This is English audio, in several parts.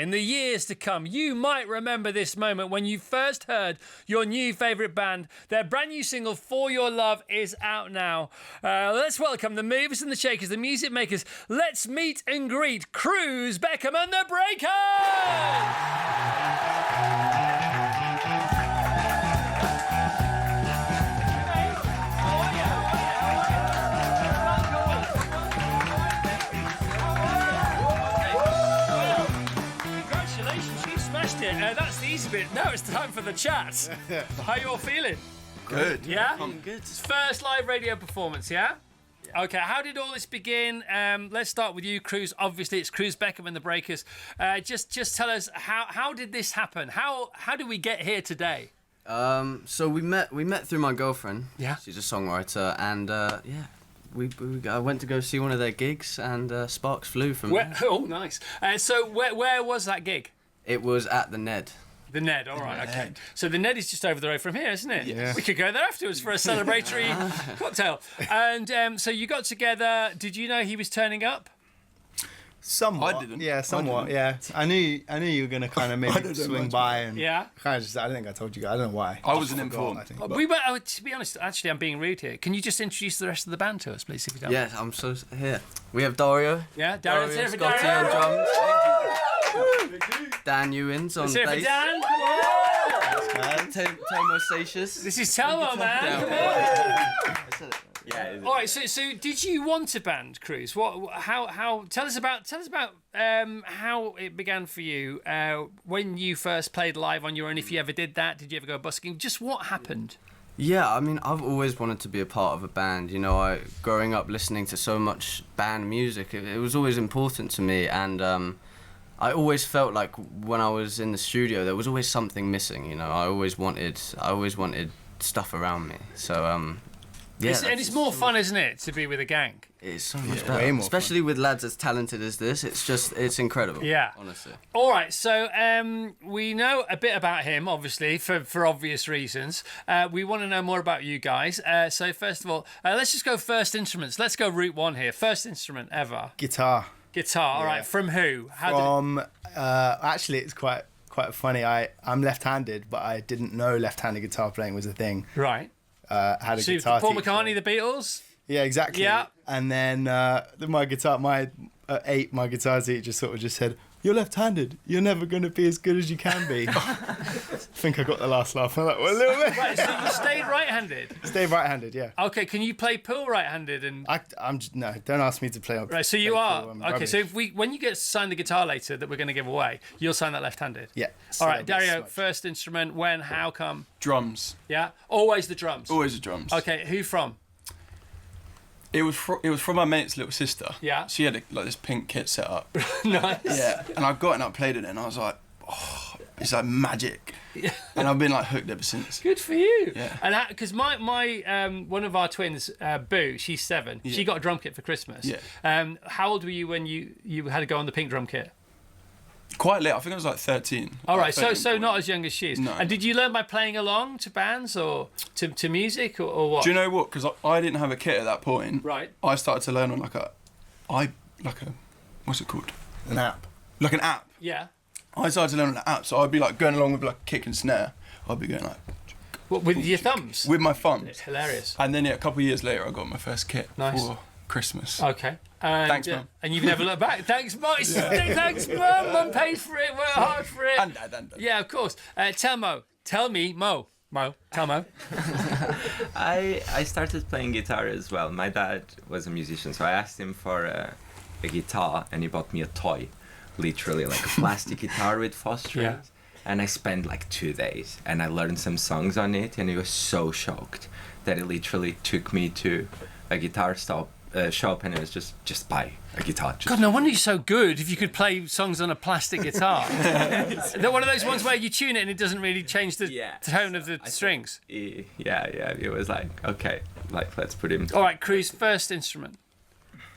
in the years to come, you might remember this moment when you first heard your new favourite band. Their brand new single, For Your Love, is out now. Let's welcome the movers and the shakers, the music makers. Let's meet and greet Cruz Beckham and the Breakers! That's the easy bit. Now it's time for the chat. How you all feeling? Good. Yeah? I'm good. First live radio performance, yeah? Okay, how did all this begin? Let's start with you, Cruz. Obviously, it's Cruz Beckham and the Breakers. Just tell us, how did this happen? How did we get here today? So we met through my girlfriend. Yeah. She's a songwriter, and I went to go see one of their gigs, and sparks flew from there. Oh, nice. So where was that gig? It was at the Ned. The Ned, all right, okay. So the Ned is just over the road from here, isn't it? Yeah. We could go there afterwards for a celebratory cocktail. And so you got together. Did you know he was turning up? Somewhat. I didn't. Yeah, somewhat. Yeah, I knew you were gonna kind of maybe swing by and kind of just. I think I told you guys. I don't know why. I wasn't informed. I think. We were. To be honest, actually, I'm being rude here. Can you just introduce the rest of the band to us, please, if you don't? Yes, I'm so here. We have Dario. Yeah, Darren's here for Scotty Darren. on drums. Dan Ewins on Let's hear it for bass. Dan. Telmo Satius. This is Telmo, man. Come on. Yeah. All right. So did you want a band, Cruz? How? Tell us about how it began for you when you first played live on your own. If you ever did that, did you ever go busking? Just what happened? Yeah, I mean, I've always wanted to be a part of a band. You know, growing up listening to so much band music, it was always important to me, and I always felt like when I was in the studio, there was always something missing. You know, I always wanted stuff around me. So yeah, and it's more fun, isn't it, to be with a gang? It's so much better, way more especially with lads as talented as this. It's incredible. Yeah, honestly. All right, so we know a bit about him, obviously, for obvious reasons. We want to know more about you guys. So first of all, let's just go first instruments. Let's go route one here. First instrument ever. Guitar. All right. From who? Actually, it's quite funny. I'm left-handed, but I didn't know left-handed guitar playing was a thing. Right. Had a So guitar Paul teacher. McCartney, the Beatles. Yeah, exactly. Yeah. And then my guitar teacher sort of just said, "You're left-handed. You're never going to be as good as you can be." I think I got the last laugh. I'm like, well, a little bit. Right. So you stayed right-handed. Stay right-handed, yeah. Okay. Can you play pool right-handed? No, don't ask me to play. Right. So you play are. pool, I'm Okay. rubbish. So when you get signed the guitar later that we're going to give away, you'll sign that left-handed. Yeah. All right, that'll be Dario. smudge. First instrument. When? How come? Drums. Yeah. Always the drums. Always the drums. Okay. Who from? It was from my mate's little sister. Yeah. She had this pink kit set up. Nice. Yeah. And I got it and I played it and I was like, oh, it's like magic. Yeah. And I've been like hooked ever since. Good for you. Yeah. And because my one of our twins, Boo, she's 7. Yeah. She got a drum kit for Christmas. Yeah. How old were you when you had to go on the pink drum kit? Quite late. I think I was like 13. All right. Like So 13, so not as young as she is. No. And did you learn by playing along to bands or to music or what? Do you know what? Because I didn't have a kit at that point. Right. I started to learn on what's it called? An app. Like an app. Yeah. I started to learn on an app, so I'd be like going along with like kick and snare. I'd be going like What, with your thumbs? with my thumbs. It's hilarious. And then a couple of years later, I got my first kit Nice. for Christmas. Okay. And, Thanks, Mum. And you've never looked back. Thanks, Mum. Thanks, Mum. Mum paid for it. Worked hard for it. And Dad. Yeah, of course. Tell Mo. Tell me, Mo. Tell Mo. I started playing guitar as well. My dad was a musician, so I asked him for a guitar, and he bought me a toy, literally like a plastic guitar with 4 strings. Yeah. And I spent like 2 days, and I learned some songs on it, and he was so shocked that he literally took me to a guitar shop, and it was just buy a guitar. God, no wonder you're so good if you could play songs on a plastic guitar. They're one of those ones where you tune it and it doesn't really change the tone of the strings. Yeah, it was like, okay, like let's put him. All right, Cruz, first instrument.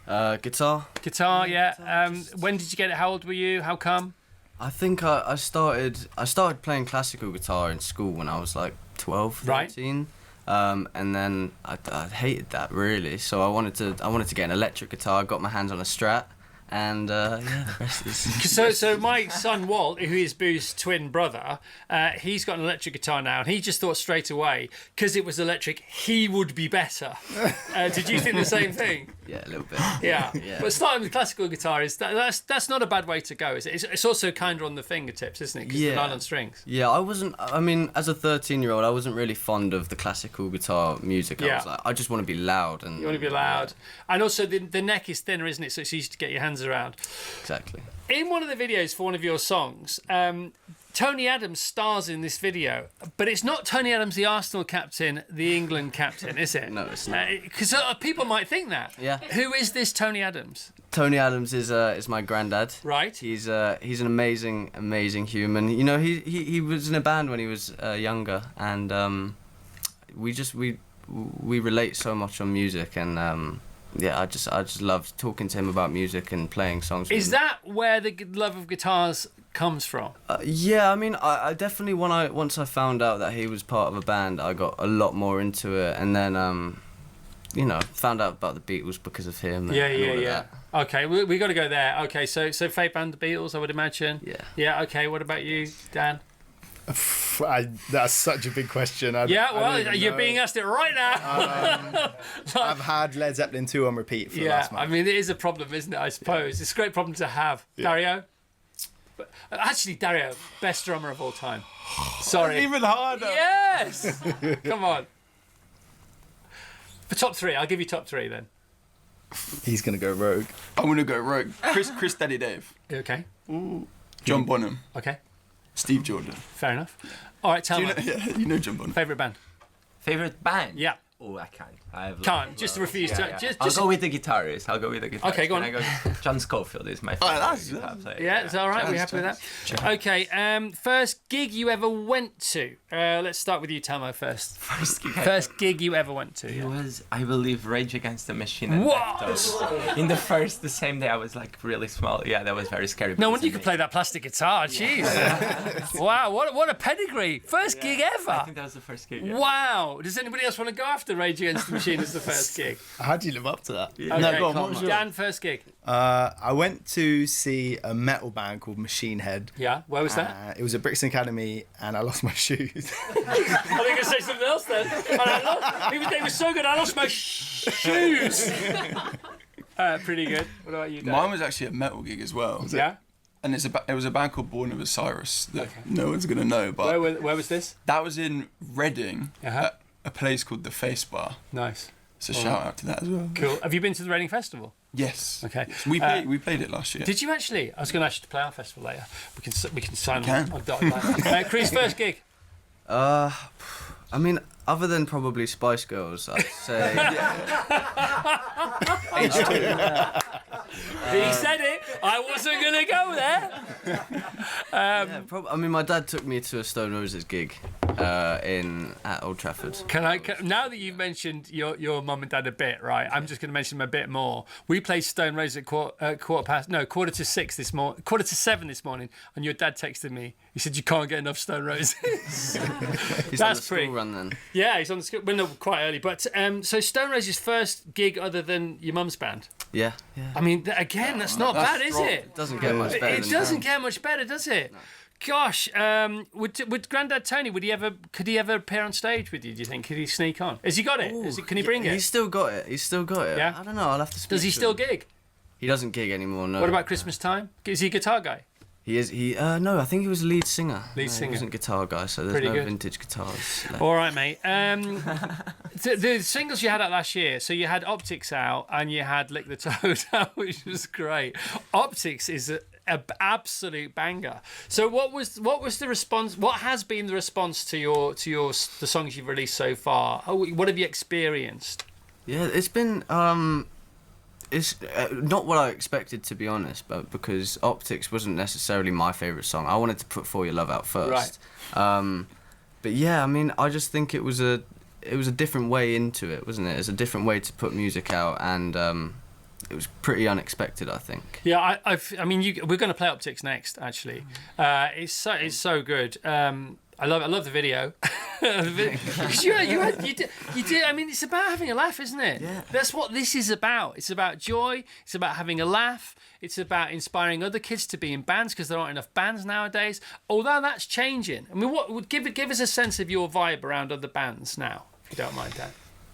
Guitar. Guitar, yeah. When did you get it? How old were you? How come? I think I started playing classical guitar in school when I was like 12, 13. Right. And then I hated that really, so I wanted to get an electric guitar. I got my hands on a Strat, and yeah, the rest is. So my son Walt, who is Boo's twin brother, he's got an electric guitar now, and he just thought straight away, because it was electric, he would be better. Did you think the same thing? Yeah, a little bit. Yeah. Yeah. But starting with classical guitar that's not a bad way to go, is it? It's also kinder on the fingertips, isn't it? Because Yeah. the nylon strings. Yeah, I mean, as a 13-year-old, I wasn't really fond of the classical guitar music. I Yeah. was like, I just want to be loud. And You want to be loud. And also the neck is thinner, isn't it? So it's easy to get your hands around. Exactly. In one of the videos for one of your songs, Tony Adams stars in this video, but it's not Tony Adams, the Arsenal captain, the England captain, is it? No, it's not. Because people might think that. Yeah. Who is this Tony Adams? Tony Adams is my granddad. Right. He's an amazing human. You know, he was in a band when he was younger, and we relate so much on music, and yeah, I just love talking to him about music and playing songs. With Is him. that where the love of guitars comes from? Yeah, I mean, I definitely once I found out that he was part of a band, I got a lot more into it, and then you know, found out about the Beatles because of him. And all of that. Okay, we got to go there. Okay, so favourite band, the Beatles, I would imagine. Yeah. Yeah. Okay. What about you, Dan? That's such a big question. I Yeah. don't Well, even you're know. being asked it right now. I've had Led Zeppelin 2 on repeat for the Yeah. last month. I mean, it is a problem, isn't it? I suppose it's a great problem to have. Yeah. Dario. But, actually, Dario, best drummer of all time. Sorry. Even harder. Yes. Come on. For top three, I'll give you top three then. He's gonna go rogue. I'm gonna go rogue. Chris Daddy Dave, Okay. John Bonham, Okay. Steve Jordan. Fair enough. All right, tell Do me. you know John Bonham? Favourite band? Favorite band? Yeah. Oh, I can't. I have Can't. Just refuse to. Just. I'll go with the guitarist. Okay, go on. Can I go? John Scofield is my favorite that's- guitar player. Yeah, it's all right. We're happy with that. Okay. First gig you ever went to? Let's start with you, Tamo, first. First gig you ever went to? It Yeah. was, I believe, Rage Against the Machine and What? Deftones. In the same day, I was like really small. Yeah, that was very scary. No because wonder you I could made- play that plastic guitar. Jeez. Wow. What a pedigree. First gig I ever. think that was the first gig. Yeah. Wow. Does anybody else want to go after Rage Against the Machine as the first gig? How do you live up to that? Okay, No, go on. What was yours? Dan, first gig. I went to see a metal band called Machine Head. Yeah. Where was that? It was at Brixton Academy, and I lost my shoes. I think I say something else then. And they were so good, I lost my shoes. Pretty good. What about you, Dan? Mine was actually a metal gig as well. Yeah. And it was a band called Born of Osiris that no one's gonna know, but Where was this? that was in Reading Uh-huh. at a place called the Face Bar. Nice. So shout out to that as well. Cool. Have you been to the Reading Festival? Yes. Okay. Yes. We played it last year. Did you actually? I was going to ask you to play our festival later. We can sign We can. on dotted line. Chris, first gig. I mean, other than probably Spice Girls, I'd say. He said it. I wasn't going to go there. Yeah, I mean, my dad took me to a Stone Roses gig at Old Trafford. Now that you've mentioned your mum and dad a bit, right? I'm just going to mention them a bit more. We played Stone Roses at quarter to 7 this morning, and your dad texted me. He said you can't get enough Stone Roses. He's on the That's school pretty. run then. Yeah, he's on the school. Well, no, quite early. But so Stone Roses' first gig other than your mum's band. Yeah. I mean, again, that's not that's bad, is strong. it? Doesn't get much better. It than doesn't that. get much better, does it? No. Gosh, would Grandad Tony? Could he ever appear on stage with you? Do you think? Could he sneak on? Has he got it? Can he bring He's it? still got it. Yeah? I don't know. I'll have to speak. Does he to still him. gig? He doesn't gig anymore. No. What about Christmas time? Is he a guitar guy? He is. No, I think he was lead singer. Lead No, singer. He wasn't guitar guy, so there's Pretty no good. vintage guitars left. All right, mate. The singles you had out last year, so you had Optics out and you had Lick the Toad out, which was great. Optics is an absolute banger. So what was the response? What has been the response to the songs you've released so far? What have you experienced? Yeah, it's been. It's not what I expected, to be honest, but because Optics wasn't necessarily my favourite song. I wanted to put For Your Love out first. Right. But yeah, I mean, I just think it was a different way into it, wasn't it? It's a different way to put music out, and it was pretty unexpected, I think. Yeah, I mean, we're going to play Optics next. Actually, it's so good. I love the video. Because you do. I mean, it's about having a laugh, isn't it? Yeah. That's what this is about. It's about joy. It's about having a laugh. It's about inspiring other kids to be in bands because there aren't enough bands nowadays. Although that's changing. I mean, what would give us a sense of your vibe around other bands now, if you don't mind, Dan?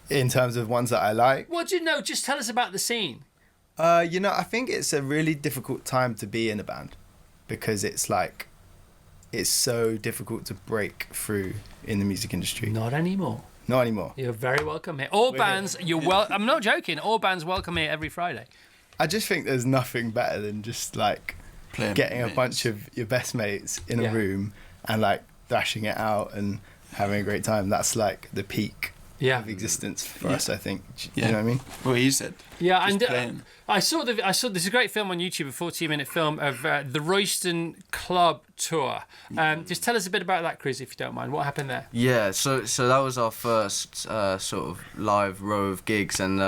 In terms of ones that I like, Well, do you know? Just tell us about the scene. I think it's a really difficult time to be in a band because it's so difficult to break through in the music industry. Not anymore. Not anymore. You're very welcome here. All bands, I'm not joking. All bands welcome here every Friday. I just think there's nothing better than just like Playing getting a mates. bunch of your best mates in Yeah. a room and like thrashing it out and having a great time. That's like the peak Yeah. of existence for us, I think. Do Yeah. you know what I mean? Well, he said. Yeah, Just and playing. I saw there's a great film on YouTube, a 40-minute film of the Royston Club tour. Just tell us a bit about that, Cruz, if you don't mind. What happened there? Yeah, so that was our first sort of live row of gigs, and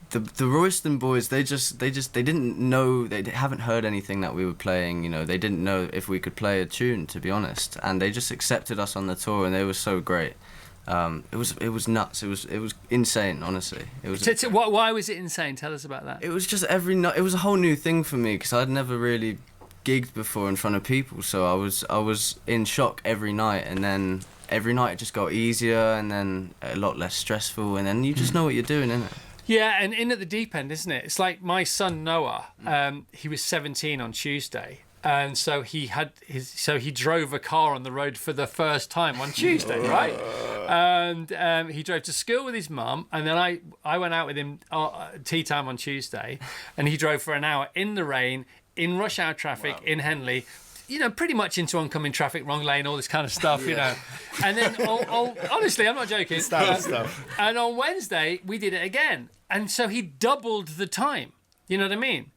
the Royston boys, they didn't know, they haven't heard anything that we were playing. You know, they didn't know if we could play a tune, to be honest, and they just accepted us on the tour, and they were so great. It was nuts. It was insane, honestly. It was. Why was it insane? Tell us about that. It was just every night. It was a whole new thing for me because I'd never really gigged before in front of people. So I was in shock every night, and then every night it just got easier, and then a lot less stressful, and then you just know what you're doing, innit? Yeah, and in at the deep end, isn't it? It's like my son Noah. He was 17 on Tuesday. And so he drove a car on the road for the first time on Tuesday, right? And he drove to school with his mum, and then I went out with him tea time on Tuesday, and he drove for an hour in the rain, in rush hour traffic, in Henley, you know, pretty much into oncoming traffic, wrong lane, all this kind of stuff, you know. And then, honestly, I'm not joking. Standard stuff. And on Wednesday, we did it again. And so he doubled the time. You know what I mean?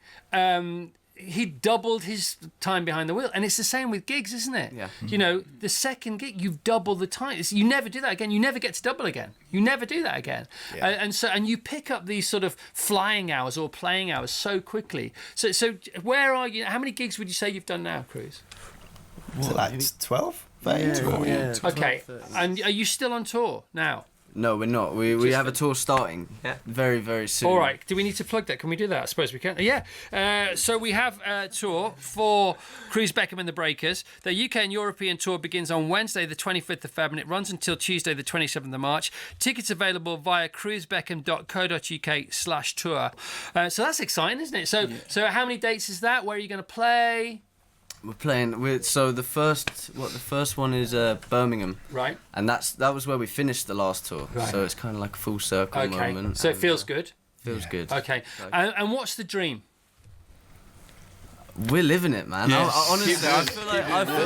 He doubled his time behind the wheel. And it's the same with gigs, isn't it? Yeah. You know, the second gig, you've doubled the time. You never do that again. You never get to double again. You never do that again. Yeah. And you pick up these sort of flying hours or playing hours so quickly. So where are you? How many gigs would you say you've done now, Cruz? So like 12? 13? Yeah. Okay. And are you still on tour now? No, we're not. We have a tour starting very, very soon. All right. Do we need to plug that? Can we do that? I suppose we can. Yeah. So we have a tour for Cruz Beckham and the Breakers. The UK and European tour begins on Wednesday, the 25th of Feb, and it runs until Tuesday, the 27th of March. Tickets available via cruzbeckham.co.uk/tour. So that's exciting, isn't it? So how many dates is that? Where are you going to play? We're playing. So the first one is Birmingham, Right. and that was where we finished the last tour. Right. So it's kind of like a full circle Okay. moment. So it and, feels good. Feels good. Okay. And what's the dream? We're living it, man. Yes. Honestly, I feel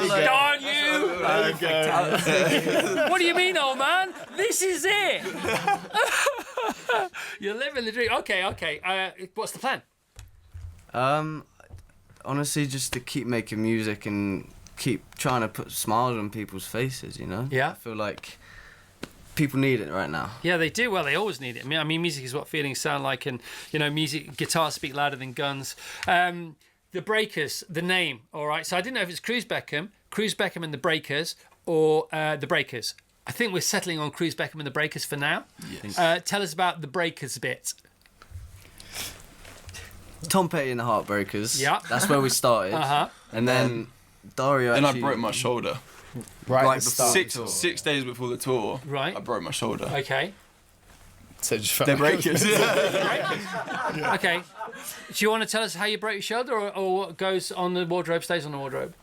like. Darn you! What do you mean, old man? This is it. You're living the dream. Okay. What's the plan? Honestly, just to keep making music and keep trying to put smiles on people's faces, you know? Yeah. I feel like people need it right now. Yeah, they do. Well, they always need it. I mean, music is what feelings sound like, and, you know, guitars speak louder than guns. The Breakers, the name, all right? So I didn't know if it's Cruz Beckham and the Breakers, or the Breakers. I think we're settling on Cruz Beckham and the Breakers for now. Yes. Tell us about the Breakers bit. Tom Petty and the Heartbreakers. Yeah. That's where we started. Uh-huh. And then Dario Then I actually... broke my shoulder. Right, Right at the before- start. 6 days before the tour. Right. I broke my shoulder. Okay. So it just felt They're like it was- breakers. Okay. Do you want to tell us how you broke your shoulder, or what goes on the wardrobe stays on the wardrobe?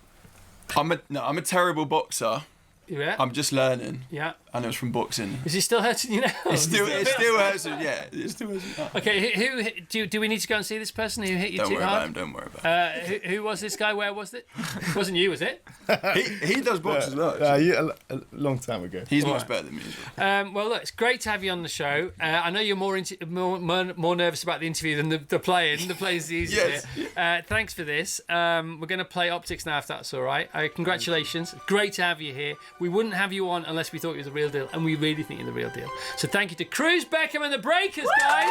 I'm a terrible boxer. Yeah. I'm just learning, Yeah. and it was from boxing. Is it still hurting you now? It still hurts. Yeah, it still hurts. No. Okay. Who do we need to go and see this person who hit you Don't too worry about hard? him. Don't worry about Who was this guy? Where was it? It wasn't you, was it? him. He does box as well. actually. a long time ago. He's All much right. better than me as well. Well, look, it's great to have you on the show. I know you're more nervous about the interview than the playing. The playing's the easiest Yes. bit. Thanks for this. We're going to play Optics now, if that's all right. Congratulations. Great to have you here. We wouldn't have you on unless we thought you were the real deal, and we really think you're the real deal. So thank you to Cruz Beckham and the Breakers, guys.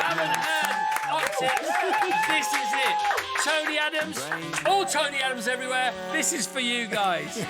And then you have Optics. This is it. Tony Adams, all Tony Adams everywhere. This is for you guys.